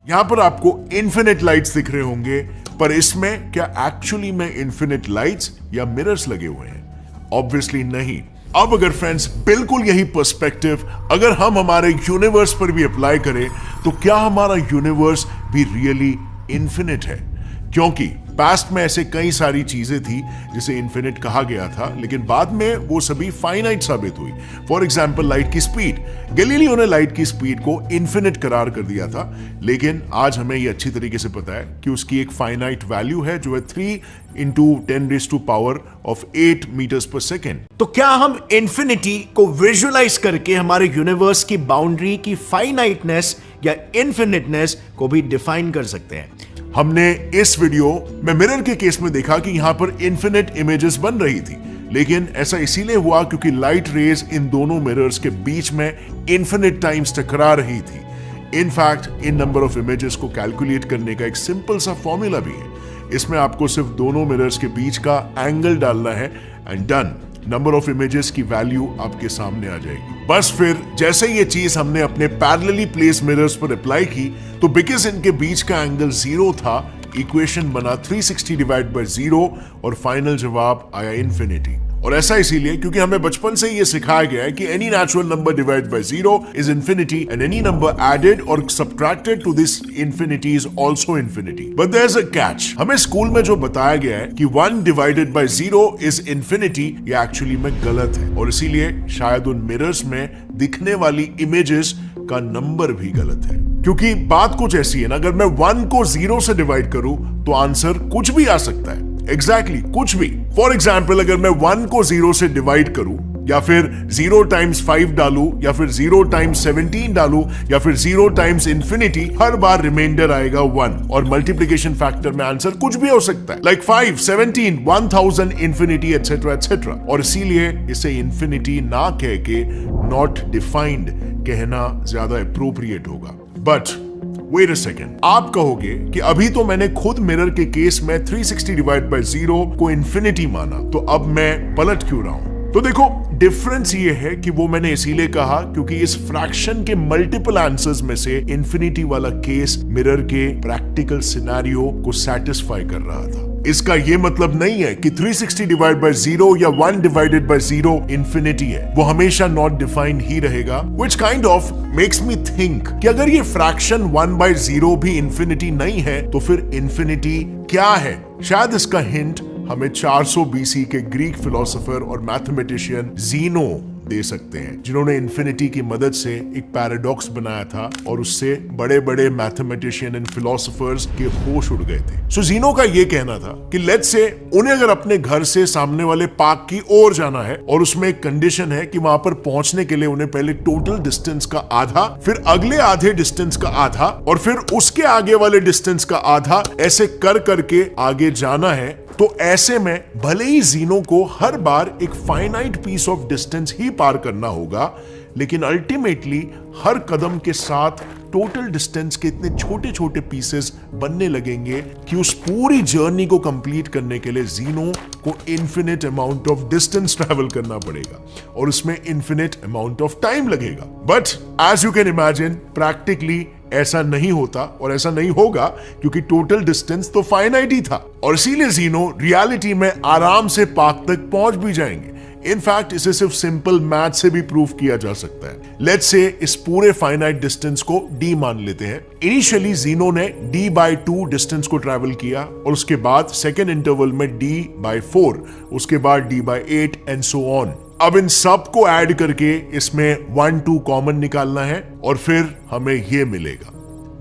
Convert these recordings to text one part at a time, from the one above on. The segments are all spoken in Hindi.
यहां पर आपको इन्फिनिट लाइट्स दिख रहे होंगे, पर इसमें क्या एक्चुअली में इन्फिनिट लाइट्स या मिरर्स लगे हुए हैं? ऑब्वियसली नहीं। अब अगर फ्रेंड्स बिल्कुल यही पर्सपेक्टिव अगर हम हमारे यूनिवर्स पर भी अप्लाई करें, तो क्या हमारा यूनिवर्स भी रियली इन्फिनिट है? क्योंकि पास्ट में ऐसे कई सारी चीजें थी जिसे इन्फिनिट कहा गया था, लेकिन बाद में वो सभी फाइनाइट साबित हुई। फॉर एग्जाम्पल लाइट की स्पीड, गैलीलियो ने लाइट की स्पीड को इन्फिनिट करार कर दिया था, लेकिन आज हमें ये अच्छी तरीके से पता है कि उसकी एक फाइनाइट वैल्यू है जो है 3 × 10⁻⁸ मीटर्स पर सेकेंड। तो क्या हम इन्फिनिटी को विजुअलाइज करके हमारे यूनिवर्स की बाउंड्री की फाइनाइटनेस या इन्फिनिटनेस को भी डिफाइन कर सकते हैं? हमने इस वीडियो में मिरर के केस में देखा कि यहां पर इन्फिनिट इमेजेस बन रही थी, लेकिन ऐसा इसीलिए हुआ क्योंकि लाइट रेज इन दोनों मिरर्स के बीच में इन्फिनिट टाइम्स टकरा रही थी। In fact in number of images को कैलकुलेट करने का एक सिंपल सा फॉर्मूला भी है। इसमें आपको सिर्फ दोनों मिरर्स के बीच का एंगल डालना है and done, number of images की वैल्यू आपके सामने आ जाएगी। बस फिर जैसे ये चीज हमने अपने पैरेलली प्लेस्ड मिरर्स पर अप्लाई की, तो बिकॉज इनके बीच का एंगल 0 था, इक्वेशन बना 360/0 और फाइनल जवाब आया इन्फिनिटी। और ऐसा इसीलिए क्योंकि हमें बचपन से ये सिखाया गया है कि any natural number divided by 0 is infinity and any number added और subtracted to this infinity is also infinity. But there is a catch. हमें स्कूल में जो बताया गया है कि 1 डिवाइडेड बाय 0 इज इन्फिनिटी, ये एक्चुअली में गलत है, और इसीलिए शायद उन मिरर्स में दिखने वाली इमेजेस का नंबर भी गलत है। क्योंकि बात कुछ ऐसी है ना, अगर मैं 1 को 0 से डिवाइड करूं तो आंसर कुछ भी आ सकता है। एग्जैक्टली कुछ भी। फॉर एग्जाम्पल अगर मैं 1 को 0 से डिवाइड करूं, या फिर 0 × 5 डालूं, या फिर 0 × 17 डालूं, या फिर 0 × इन्फिनिटी, हर बार रिमाइंडर आएगा 1, और मल्टीप्लिकेशन फैक्टर में आंसर कुछ भी हो सकता है, लाइक 5, 17, 1000, इन्फिनिटी एटसेट्रा एटसेट्रा। और इसीलिए इसे इन्फिनिटी ना कह के नॉट डिफाइंड कहना ज्यादा अप्रोप्रिएट होगा। बट वेट अ सेकेंड, आप कहोगे कि अभी तो मैंने खुद मिरर के केस में 360/0 को इन्फिनिटी माना, तो अब मैं पलट क्यों रहा हूं? तो देखो, डिफरेंस ये है कि वो मैंने इसीलिए कहा क्योंकि इस फ्रैक्शन के मल्टीपल आंसर्स में से इन्फिनिटी वाला केस मिरर के प्रैक्टिकल सिनेरियो को सेटिस्फाई कर रहा था। इसका ये मतलब नहीं है कि 360/0 या 1/0 इन्फिनिटी है, वो हमेशा नॉट डिफाइंड ही रहेगा, which kind of makes me think कि अगर ये फ्रैक्शन 1/0 भी इन्फिनिटी नहीं है, तो फिर इन्फिनिटी क्या है? शायद इसका हिंट हमें 400 BC के ग्रीक फिलोसोफर और मैथमेटिशियन ज़ीनो दे सकते हैं, जिन्होंने इन्फिनिटी की मदद से एक पैराडॉक्स बनाया था और उससे बड़े बड़े मैथमेटिशियन एंड फिलोसोफर्स के होश उड़ गए थे। सो ज़ीनो का ये कहना था कि लेट्स से उन्हें अगर अपने घर से सामने वाले पार्क की ओर जाना है और उसमें एक कंडीशन है कि वहां पर पहुंचने के लिए उन्हें पहले टोटल डिस्टेंस का आधा, फिर अगले आधे डिस्टेंस का आधा, और फिर उसके आगे वाले डिस्टेंस का आधा, ऐसे कर करके आगे जाना है, तो ऐसे में भले ही ज़ीनो को हर बार एक फाइनाइट पीस ऑफ डिस्टेंस ही पार करना होगा, लेकिन अल्टीमेटली हर कदम के साथ टोटल डिस्टेंस के इतने छोटे छोटे पीसेस बनने लगेंगे कि उस पूरी जर्नी को कंप्लीट करने के लिए ज़ीनो को infinite amount of distance travel करना पड़ेगा और उसमें इन्फिनिट अमाउंट ऑफ टाइम लगेगा। But as you can imagine, practically ऐसा नहीं होता और ऐसा नहीं होगा क्योंकि टोटल डिस्टेंस तो फाइनाइट ही था, और इसीलिए ज़ीनो रियलिटी में आराम से पार्क तक पहुंच भी जाएंगे। इनफैक्ट इसे सिर्फ सिंपल मैथ से भी प्रूव किया जा सकता है। लेट्स से इस पूरे फाइनाइट डिस्टेंस को d मान लेते हैं। इनिशियली ज़ीनो ने d/2 डिस्टेंस को ट्रैवल किया और उसके बाद सेकेंड इंटरवल में d/4, उसके बाद d/8 एंड सो ऑन। अब इन सब को ऐड करके इसमें 1 2 कॉमन निकालना है और फिर हमें ये मिलेगा।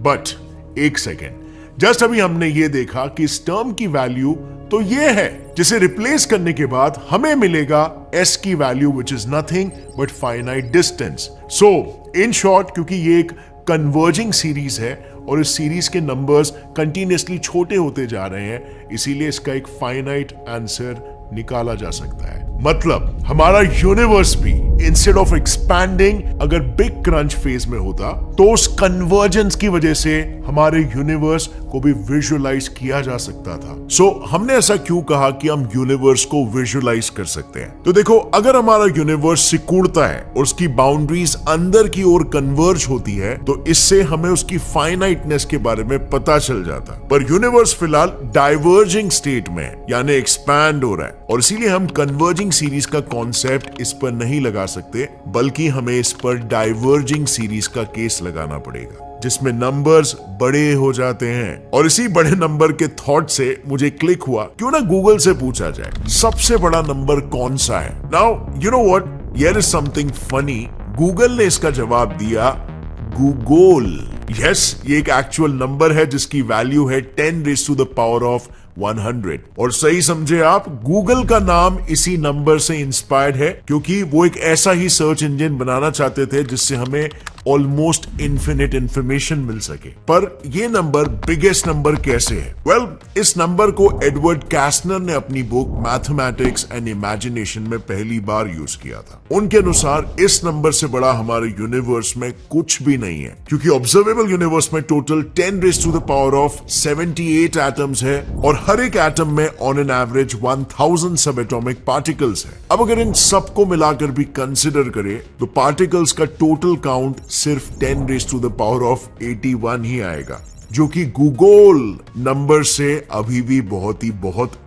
बट एक सेकेंड, जस्ट अभी हमने ये देखा कि इस टर्म की वैल्यू तो ये है, जिसे रिप्लेस करने के बाद हमें मिलेगा s की value which is nothing but finite distance. So in short, क्योंकि ये एक कन्वर्जिंग सीरीज है और इस सीरीज के नंबर्स कंटिन्यूअसली छोटे होते जा रहे हैं, इसीलिए इसका एक फाइनाइट आंसर निकाला जा सकता है। मतलब हमारा यूनिवर्स भी इंस्टेड ऑफ एक्सपैंडिंग अगर बिग क्रंच फेज में होता तो उस कन्वर्जेंस की वजह से हमारे यूनिवर्स को भी विजुअलाइज किया जा सकता था। सो हमने ऐसा क्यों कहा कि हम यूनिवर्स को विजुअलाइज कर सकते हैं? तो देखो, अगर हमारा यूनिवर्स सिकुड़ता है और उसकी बाउंड्रीज अंदर की ओर कन्वर्ज होती है तो इससे हमें उसकी फाइनाइटनेस के बारे में पता चल जाता। पर यूनिवर्स फिलहाल डाइवर्जिंग स्टेट में है, यानी एक्सपैंड हो रहा है, और इसीलिए हम कन्वर्जिंग सीरीज का कॉन्सेप्ट इस पर नहीं लगा सकते, बल्कि हमें इस पर डाइवर्जिंग सीरीज का केस लगाना पड़ेगा जिसमें नंबर्स बड़े हो जाते हैं। और इसी बड़े नंबर के थॉट से मुझे क्लिक हुआ, क्यों ना गूगल से पूछा जाए सबसे बड़ा नंबर कौन सा है। Now you know what, here is something funny. Google ने इसका जवाब दिया गूगोल। यस, ये एक एक्चुअल नंबर है जिसकी वैल्यू है 10⁻100। और सही समझे आप, गूगल का नाम इसी नंबर से इंस्पायर्ड है, क्योंकि वो एक ऐसा ही सर्च इंजन बनाना चाहते थे जिससे हमें ऑलमोस्ट इन्फिनिट इंफॉर्मेशन मिल सके। पर ये नंबर बिगेस्ट नंबर कैसे है? वेल, इस नंबर को एडवर्ड कैस्टनर ने अपनी बुक मैथमेटिक्स एंड इमेजिनेशन में पहली बार यूज किया था। उनके अनुसार इस नंबर से बड़ा हमारे यूनिवर्स में कुछ भी नहीं है, क्योंकि ऑब्जर्वेबल यूनिवर्स में टोटल 10⁻78 एटम्स है और हर एक एटम में ऑन एन एवरेज 1000 सब एटॉमिक पार्टिकल्स है। अब अगर इन सबको मिलाकर भी कंसिडर करें तो पार्टिकल्स का टोटल काउंट सिर्फ 10⁻81 ही आएगा, जो कि गूगल नंबर से अभी भी बहुत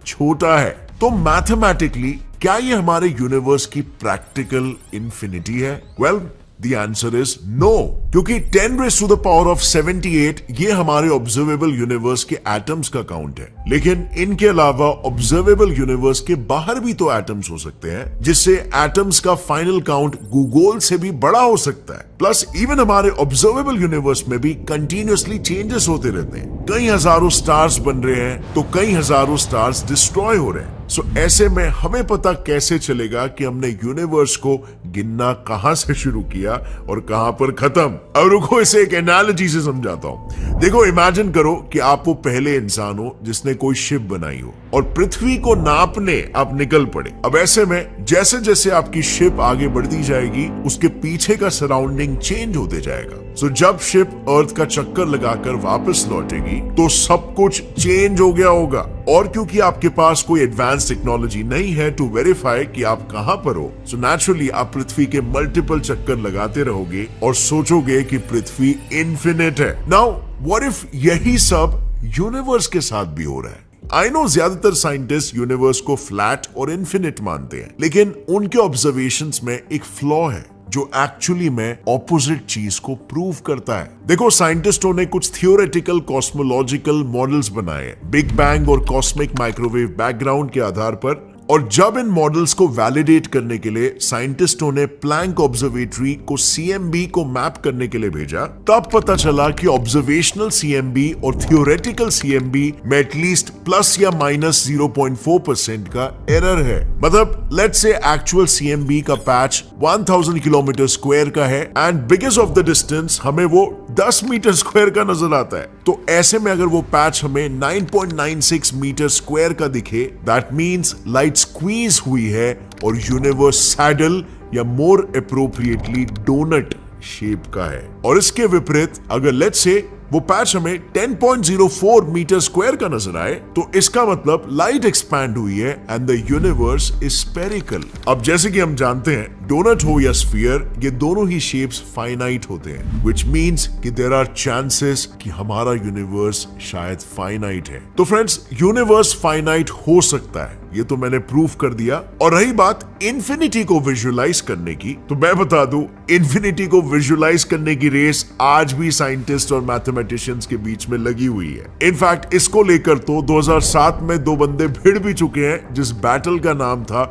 छोटा है। तो मैथमेटिकली क्या ये हमारे यूनिवर्स की प्रैक्टिकल इंफिनिटी है? Well, The answer is no, क्योंकि 10⁻78 ये हमारे ऑब्जर्वेबल यूनिवर्स के एटम्स का काउंट है, लेकिन इनके अलावा ऑब्जर्वेबल यूनिवर्स के बाहर भी तो एटम्स हो सकते हैं, जिससे एटम्स का फाइनल काउंट गूगल से भी बड़ा हो सकता है। प्लस इवन हमारे ऑब्जर्वेबल यूनिवर्स में भी कंटिन्यूअसली चेंजेस होते रहते हैं। कई हजारों स्टार्स बन रहे हैं तो कई हजारों स्टार्स डिस्ट्रॉय हो रहे हैं। सो ऐसे में हमें पता कैसे चलेगा कि हमने यूनिवर्स को गिनना कहां से शुरू किया और कहां पर खत्म? अब रुको, इसे एक एनालॉजी से समझाता हूं। देखो, इमेजिन करो कि आप वो पहले इंसान हो जिसने कोई शिप बनाई हो और पृथ्वी को नापने आप निकल पड़े। अब ऐसे में जैसे जैसे आपकी शिप आगे बढ़ती जाएगी उसके पीछे का सराउंडिंग चेंज होते जाएगा। सो जब शिप अर्थ का चक्कर लगाकर वापस लौटेगी तो सब कुछ चेंज हो गया होगा। और क्योंकि आपके पास कोई एडवांस टेक्नोलॉजी नहीं है टू वेरीफाई कि आप कहां पर हो, सो नेचुरली आप पृथ्वी के मल्टीपल चक्कर लगाते रहोगे और सोचोगे कि पृथ्वी इनफिनिट है। नाउ व्हाट इफ यही सब यूनिवर्स के साथ भी हो रहा है? आई नो ज्यादातर साइंटिस्ट यूनिवर्स को फ्लैट और इनफिनिट मानते हैं, लेकिन उनके ऑब्जर्वेशंस में एक फ्लॉ है जो एक्चुअली में ऑपोजिट चीज को प्रूव करता है। देखो, साइंटिस्टों ने कुछ थियोरेटिकल कॉस्मोलॉजिकल मॉडल्स बनाए बिग बैंग और कॉस्मिक माइक्रोवेव बैकग्राउंड के आधार पर, और जब इन मॉडल्स को वैलिडेट करने के लिए साइंटिस्टों ने प्लैंक ऑब्जर्वेटरी को सीएमबी को मैप करने के लिए भेजा, तब पता चला कि ऑब्जर्वेशनल सीएमबी और थियोरेटिकल सीएमबी में एटलीस्ट प्लस या माइनस 0.4% का एरर है। मतलब लेट्स से एक्चुअल सीएमबी का पैच 1000 किलोमीटर स्क्वायर का है and biggest of the distance हमें वो 10 मीटर स्क्वायर का नजर आता है। तो ऐसे में अगर वो पैच हमें 9.96 मीटर स्क्वायर का दिखे, दैट मींस लाइट स्क्वीज हुई है और यूनिवर्स सैडल या मोर एप्रोप्रिएटली डोनट शेप का है। और इसके विपरीत अगर लेट्स से वो पैच हमें 10.04 मीटर स्क्वायर का नजर आए, तो इसका मतलब लाइट एक्सपैंड हुई है and the universe is spherical. अब जैसे कि हम जानते हैं, डोनट हो या स्फीयर, ये दोनों ही शेप्स फाइनाइट होते हैं, व्हिच मींस कि देयर आर चांसेस कि हमारा यूनिवर्स शायद फाइनाइट है। तो फ्रेंड्स, यूनिवर्स फाइनाइट हो सकता है, ये तो मैंने प्रूफ कर दिया। और रही बात इन्फिनिटी को विजुअलाइज करने की, तो मैं बता दूं, इन्फिनिटी को विजुअलाइज करने की रेस आज भी साइंटिस्ट और मैथमेटिशियंस के बीच में लगी हुई है। इनफैक्ट इसको लेकर तो 2007 में 2 बंदे भिड़ भी चुके हैं, जिस बैटल का नाम था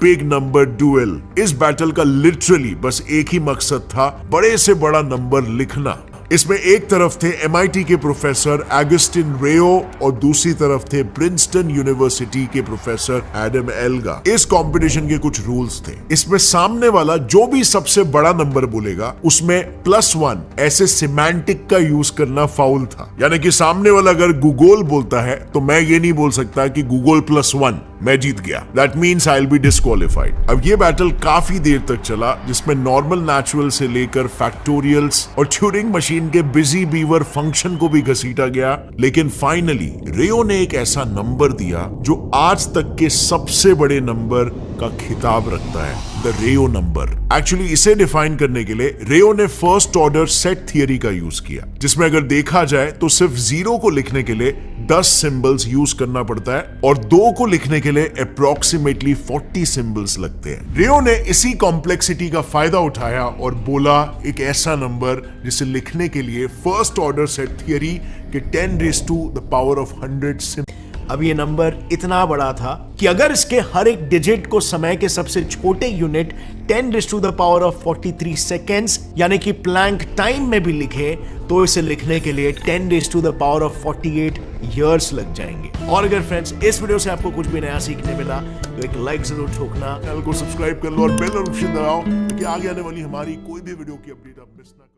बिग नंबर डुएल। इस बैटल का लिटरली बस एक ही मकसद था, बड़े से बड़ा नंबर लिखना। इसमें एक तरफ थे MIT के प्रोफेसर एगस्टिन रेयो और दूसरी तरफ थे प्रिंसटन यूनिवर्सिटी के प्रोफेसर एडम एल्गा। इस कंपटीशन के कुछ रूल्स थे। इसमें सामने वाला जो भी सबसे बड़ा नंबर बोलेगा उसमें +1 ऐसे सिमेंटिक का यूज करना फाउल था। यानी कि सामने वाला अगर गूगल बोलता है तो मैं ये नहीं बोल सकता कि गूगल +1, मैं जीत गया, that means I will be disqualified. अब ये बैटल काफी देर तक चला, जिसमें नॉर्मल नेचुरल से लेकर फैक्टोरियल्स और ट्यूरिंग मशीन के बिजी बीवर फंक्शन को भी घसीटा गया, लेकिन फाइनली रेयो ने एक ऐसा नंबर दिया जो आज तक के सबसे बड़े नंबर का खिताब रखता है, द रेयो नंबर। एक्चुअली इसे डिफाइन करने के लिए रेयो ने फर्स्ट ऑर्डर सेट थियरी का यूज किया, जिसमें अगर देखा जाए तो सिर्फ 0 को लिखने के लिए 10 सिंबल्स यूज करना पड़ता है और 2 को लिखने के लिए अप्रोक्सीमेटली 40 सिंबल्स लगते हैं। रेयो ने इसी कॉम्प्लेक्सिटी का फायदा उठाया और बोला एक ऐसा नंबर जिसे लिखने के लिए फर्स्ट ऑर्डर सेट थियरी के 10⁻100 अब ये नंबर इतना बड़ा था कि अगर इसके हर एक डिजिट को समय के सबसे छोटे यूनिट 10⁻43 सेकेंड्स यानी कि प्लैंक टाइम में भी लिखे तो इसे लिखने के लिए 10⁻48 ईयर्स लग जाएंगे। और अगर फ्रेंड्स इस वीडियो से आपको कुछ भी नया सीखने मिला तो एक लाइक जरूर ठोकना, चैनल को सब्सक्राइब कर लो और बेल नोटिफिकेशन दबाओ ताकि आगे आने वाली हमारी कोई भी वीडियो की अपडेट आप मिस ना करो।